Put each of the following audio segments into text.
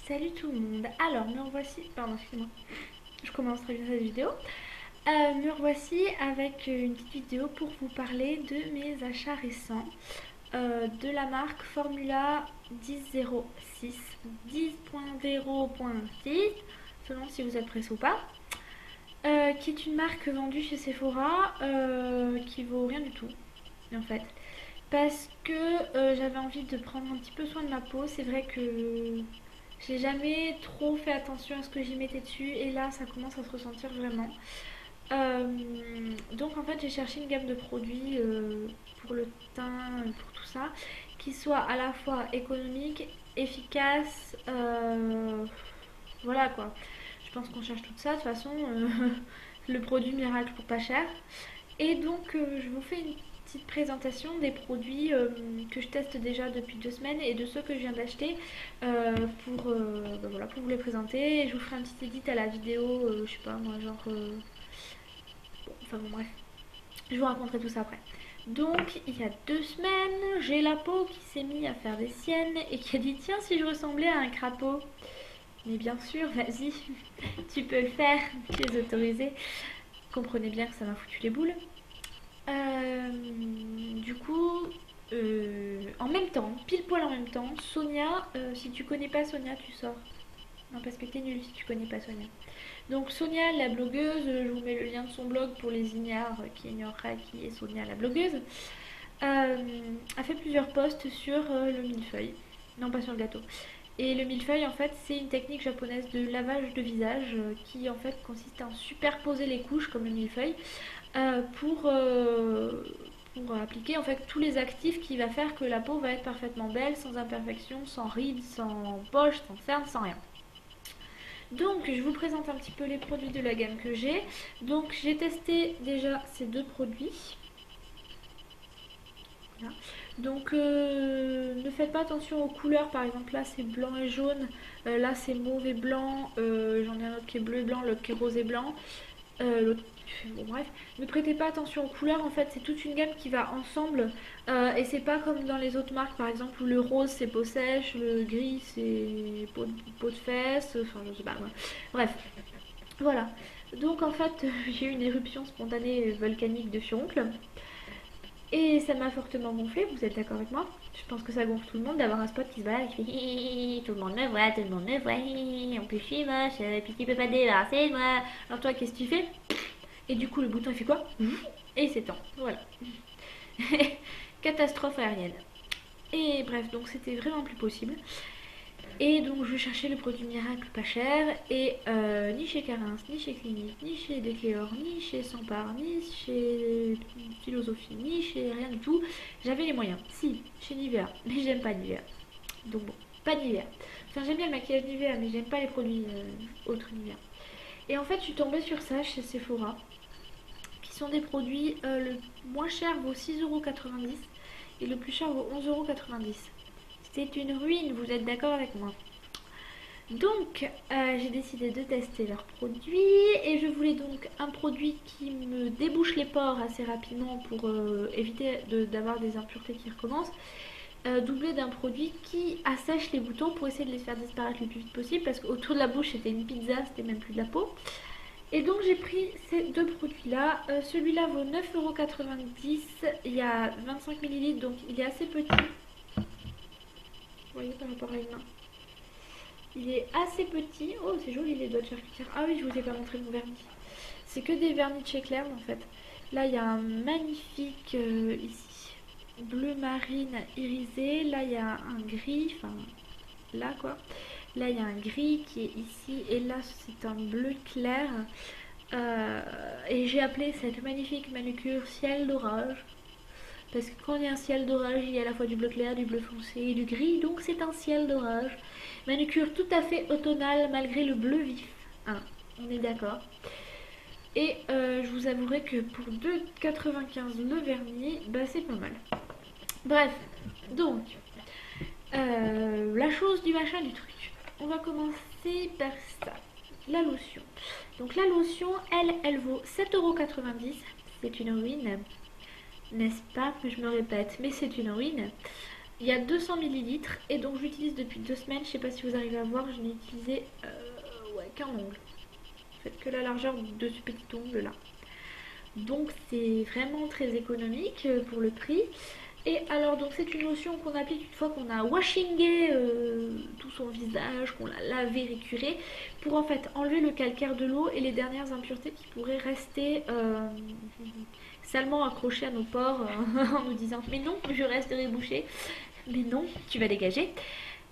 Salut tout le monde. Alors, me revoici. Pardon, excusez-moi. Je commence très bien cette vidéo. Me revoici avec une petite vidéo pour vous parler de mes achats récents de la marque Formula 1006, 10.0.6, selon si vous êtes pressé ou pas. Qui est une marque vendue chez Sephora qui vaut rien du tout en fait. Parce que j'avais envie de prendre un petit peu soin de ma peau. C'est vrai que j'ai jamais trop fait attention à ce que j'y mettais dessus et là ça commence à se ressentir vraiment. Donc en fait j'ai cherché une gamme de produits pour le teint, pour tout ça, qui soit à la fois économique, efficace, voilà quoi. Je pense qu'on cherche tout ça de toute façon, le produit miracle pour pas cher. Et donc je vous fais une petite présentation des produits que je teste déjà depuis 2 semaines et de ceux que je viens d'acheter voilà, pour vous les présenter. Et je vous ferai un petit edit à la vidéo, je sais pas moi, genre... bon, enfin bon bref, je vous raconterai tout ça après. Donc il y a 2 semaines, j'ai la peau qui s'est mise à faire des siennes et qui a dit tiens si je ressemblais à un crapaud. Mais bien sûr, vas-y, tu peux le faire, tu es autorisé. Comprenez bien que ça m'a foutu les boules. Du coup, en même temps, pile poil en même temps, Sonia, si tu connais pas Sonia, tu sors. Non, parce que t'es nulle si tu connais pas Sonia. Donc Sonia, la blogueuse, je vous mets le lien de son blog pour les ignares qui ignoreraient qui est Sonia, la blogueuse, a fait plusieurs posts sur le millefeuille. Non, pas sur le gâteau. Et le millefeuille, en fait, c'est une technique japonaise de lavage de visage qui, en fait, consiste à superposer les couches comme le millefeuille euh, pour, euh, pour appliquer en fait tous les actifs qui va faire que la peau va être parfaitement belle, sans imperfection, sans rides, sans poches, sans cernes, sans rien. Donc je vous présente un petit peu les produits de la gamme que j'ai. Donc j'ai testé déjà ces deux produits. Voilà. Donc ne faites pas attention aux couleurs, par exemple là c'est blanc et jaune, là c'est mauve et blanc, j'en ai un autre qui est bleu et blanc, l'autre qui est rose et blanc. L'autre, bon, bref, ne prêtez pas attention aux couleurs, en fait c'est toute une gamme qui va ensemble et c'est pas comme dans les autres marques par exemple où le rose c'est peau sèche, le gris c'est peau de fesses, enfin je sais pas, ouais. Bref, voilà. Donc en fait j'ai eu une éruption spontanée volcanique de furoncle et ça m'a fortement gonflé, vous êtes d'accord avec moi? Je pense que ça gonfle tout le monde d'avoir un spot qui se balade et qui fait hi, hi, tout le monde me voit, tout le monde me voit, hi, en plus je suis moche, et puis tu peux pas te débarrasser de moi. Alors toi qu'est-ce que tu fais? Et du coup, le bouton il fait quoi? Et il s'étend. Voilà. Catastrophe aérienne. Et bref, donc c'était vraiment plus possible. Et donc je cherchais le produit miracle pas cher. Et ni chez Carins, ni chez Clinique, ni chez Decléor, ni chez Sampar, ni chez Philosophie, ni chez rien du tout. J'avais les moyens. Si, chez Nivea. Mais j'aime pas Nivea. Donc bon, pas Nivea. Enfin, j'aime bien le maquillage Nivea, mais j'aime pas les produits autres Nivea. Et en fait, je suis tombée sur ça chez Sephora, qui sont des produits, le moins cher vaut 6,90 € et le plus cher vaut 11,90 €. C'est une ruine, vous êtes d'accord avec moi? Donc j'ai décidé de tester leurs produits et je voulais donc un produit qui me débouche les pores assez rapidement pour éviter d'avoir des impuretés qui recommencent, doublé d'un produit qui assèche les boutons pour essayer de les faire disparaître le plus vite possible parce qu'autour de la bouche c'était une pizza, c'était même plus de la peau. Et donc j'ai pris ces deux produits-là. Celui-là vaut 9,90 €. Il y a 25 millilitres, donc il est assez petit. Vous voyez par rapport à une main. Il est assez petit. Oh, c'est joli les doigts de charcutière. Ah oui, je vous ai pas montré mon vernis. C'est que des vernis de chez Claire en fait. Là, il y a un magnifique ici bleu marine irisé. Là, il y a un gris. Enfin, là quoi. Là, il y a un gris qui est ici. Et là, c'est un bleu clair. Et j'ai appelé cette magnifique manucure ciel d'orage. Parce que quand il y a un ciel d'orage, il y a à la fois du bleu clair, du bleu foncé et du gris. Donc c'est un ciel d'orage. Manucure tout à fait automnale malgré le bleu vif. Hein, on est d'accord. Et je vous avouerai que pour 2,95 € le vernis, bah c'est pas mal. Bref, donc, la chose du machin du truc. On va commencer par ça. La lotion. Donc la lotion, elle vaut 7,90 €. C'est une ruine, n'est-ce pas? Je me répète, mais c'est une ruine. Il y a 200 millilitres et donc je l'utilise depuis 2 semaines. Je sais pas si vous arrivez à voir, je n'ai utilisé ouais, qu'un ongle. En fait, que la largeur de ce petit ongle là. Donc c'est vraiment très économique pour le prix. Et alors donc c'est une lotion qu'on applique une fois qu'on a washingé tout son visage, qu'on l'a lavé, récuré, pour en fait enlever le calcaire de l'eau et les dernières impuretés qui pourraient rester salement accrochées à nos pores en nous disant mais non, je resterai bouchée, mais non, tu vas dégager.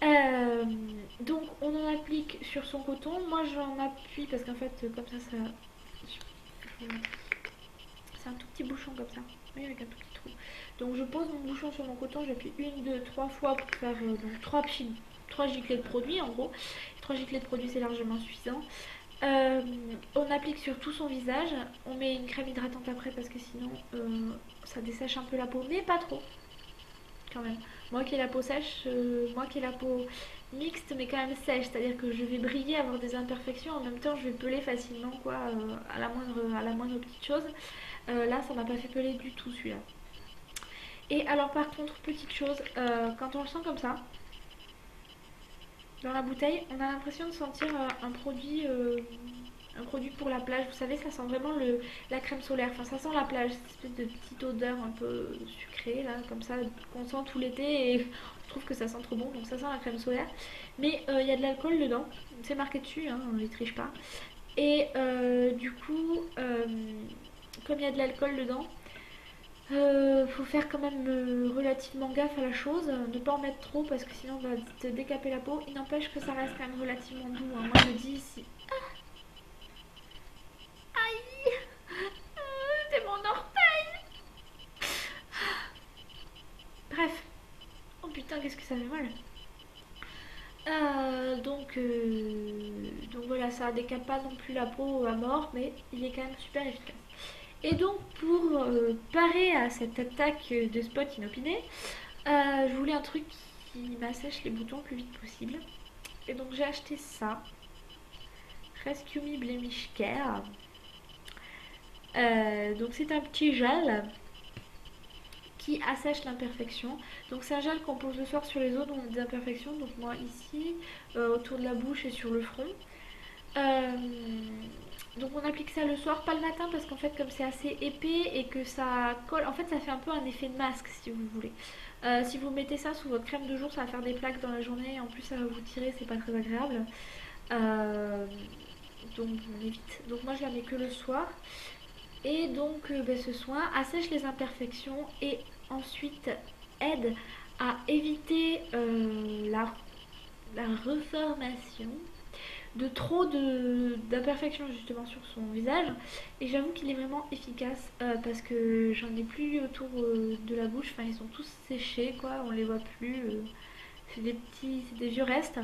Euh, donc on en applique sur son coton. Moi j'en appuie parce qu'en fait comme ça c'est un tout petit bouchon comme ça. Oui, avec un tout petit trou. Donc je pose mon bouchon sur mon coton, j'appuie une, deux, trois fois pour faire donc trois giclées de produit en gros. 3 giclées de produit c'est largement suffisant. On applique sur tout son visage. On met une crème hydratante après parce que sinon ça dessèche un peu la peau, mais pas trop quand même. Moi qui ai la peau sèche, moi qui ai la peau mixte mais quand même sèche, c'est-à-dire que je vais briller, avoir des imperfections, en même temps je vais peler facilement quoi, à la moindre petite chose. Là ça m'a pas fait peler du tout celui-là. Et alors par contre, petite chose, quand on le sent comme ça, dans la bouteille, on a l'impression de sentir un produit pour la plage. Vous savez, ça sent vraiment la crème solaire. Enfin, ça sent la plage, cette espèce de petite odeur un peu sucrée, là, comme ça, qu'on sent tout l'été. Et je trouve que ça sent trop bon, donc ça sent la crème solaire. Mais il y a de l'alcool dedans. C'est marqué dessus, hein, on ne les triche pas. Et du coup, comme il y a de l'alcool dedans, faut faire quand même relativement gaffe à la chose, ne pas en mettre trop parce que sinon on va te décaper la peau. Il n'empêche que ça reste quand même relativement doux, hein. Moi je me dis ici. Aïe, c'est mon orteil. Bref. Oh putain, qu'est-ce que ça fait mal. Donc voilà, ça décape pas non plus la peau à mort, mais il est quand même super efficace. Et donc pour parer à cette attaque de spot inopiné, je voulais un truc qui m'assèche les boutons le plus vite possible. Et donc j'ai acheté ça. Rescue Me Blemish Care. Donc c'est un petit gel qui assèche l'imperfection. Donc c'est un gel qu'on pose le soir sur les zones où on a des imperfections. Donc moi ici, autour de la bouche et sur le front. Donc on applique ça le soir, pas le matin parce qu'en fait comme c'est assez épais et que ça colle, en fait ça fait un peu un effet de masque si vous voulez. Si vous mettez ça sous votre crème de jour, ça va faire des plaques dans la journée et en plus ça va vous tirer, c'est pas très agréable. Euh, donc on évite. Donc moi je la mets que le soir. Et donc ce soin assèche les imperfections et ensuite aide à éviter la reformation de trop d'imperfections justement sur son visage. Et j'avoue qu'il est vraiment efficace parce que j'en ai plus autour de la bouche. Enfin ils sont tous séchés quoi, on les voit plus. C'est des vieux restes.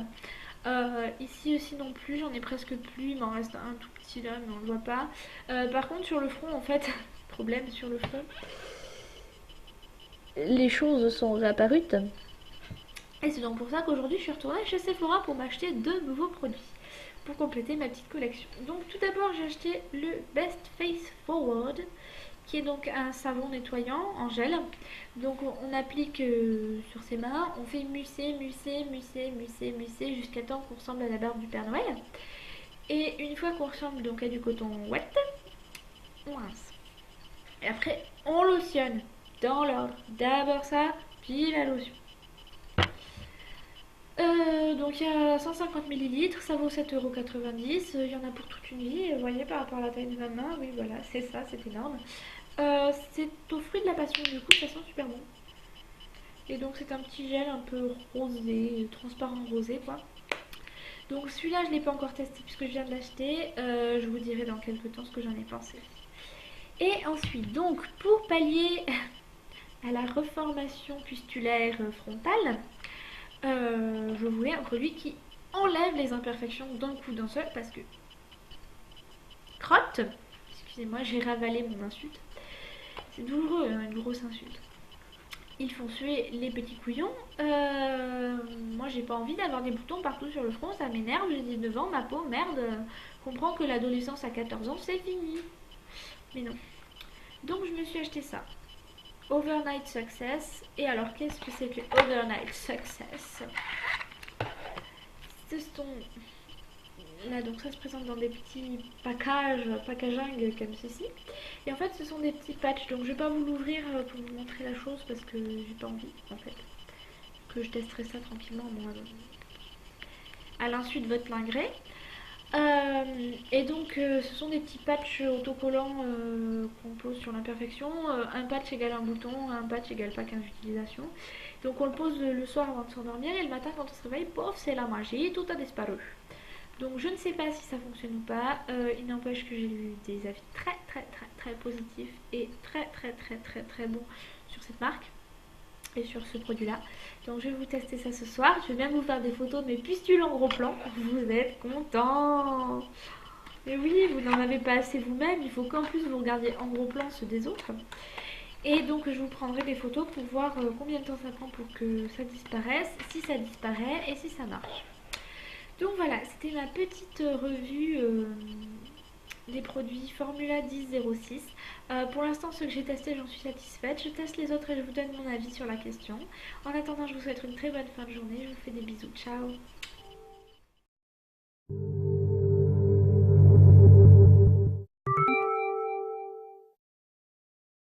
Ici aussi non plus, j'en ai presque plus, il m'en reste un tout petit là, mais on le voit pas. Par contre sur le front en fait, problème sur le front, les choses sont réapparues. Et c'est donc pour ça qu'aujourd'hui je suis retournée chez Sephora pour m'acheter de nouveaux produits pour compléter ma petite collection. Donc tout d'abord j'ai acheté le Best Face Forward qui est donc un savon nettoyant en gel. Donc on applique sur ses mains, on fait mucer jusqu'à temps qu'on ressemble à la barbe du Père Noël. Et une fois qu'on ressemble donc à du coton wet, on rince. Et après on lotionne dans l'ordre. D'abord ça, puis la lotion. Donc il y a 150 millilitres, ça vaut 7,90 €. Il y en a pour toute une vie, vous voyez par rapport à la taille de ma main, oui voilà, c'est ça, c'est énorme. C'est au fruit de la passion, du coup ça sent super bon. Et donc c'est un petit gel un peu rosé, transparent rosé quoi. Donc celui-là je ne l'ai pas encore testé puisque je viens de l'acheter, je vous dirai dans quelques temps ce que j'en ai pensé. Et ensuite donc pour pallier à la reformation pustulaire frontale, je voulais un produit qui enlève les imperfections d'un coup d'un seul parce que crotte, excusez-moi j'ai ravalé mon insulte, c'est douloureux hein, une grosse insulte. Ils font suer les petits couillons. Moi j'ai pas envie d'avoir des boutons partout sur le front, ça m'énerve, j'ai 19 ans, ma peau, merde, comprends que l'adolescence à 14 ans c'est fini. Mais non. Donc je me suis acheté ça. Overnight Success. Et alors, qu'est-ce que c'est que Overnight Success? Ce sont... Là, donc ça se présente dans des petits packaging comme ceci. Et en fait, ce sont des petits patchs. Donc, je vais pas vous l'ouvrir pour vous montrer la chose parce que j'ai pas envie, en fait. Que je testerai ça tranquillement, moi, à l'insu de votre plein gré. Et donc ce sont des petits patchs autocollants qu'on pose sur l'imperfection. Un patch égale un bouton, un patch égale pas 15 utilisations. Donc on le pose le soir avant de s'endormir et le matin quand on se réveille, pof, c'est la magie, tout a disparu. Donc je ne sais pas si ça fonctionne ou pas. Il n'empêche que j'ai eu des avis très positifs et très bons sur cette marque et sur ce produit là. Donc je vais vous tester ça ce soir. Je vais même vous faire des photos de mes pustules en gros plan. Vous êtes contents? Mais oui, vous n'en avez pas assez vous-même. Il faut qu'en plus vous regardiez en gros plan ceux des autres. Et donc je vous prendrai des photos pour voir combien de temps ça prend pour que ça disparaisse, si ça disparaît et si ça marche. Donc voilà, c'était ma petite revue des produits Formula 1006. Pour l'instant, ceux que j'ai testés, j'en suis satisfaite. Je teste les autres et je vous donne mon avis sur la question. En attendant, je vous souhaite une très bonne fin de journée. Je vous fais des bisous. Ciao!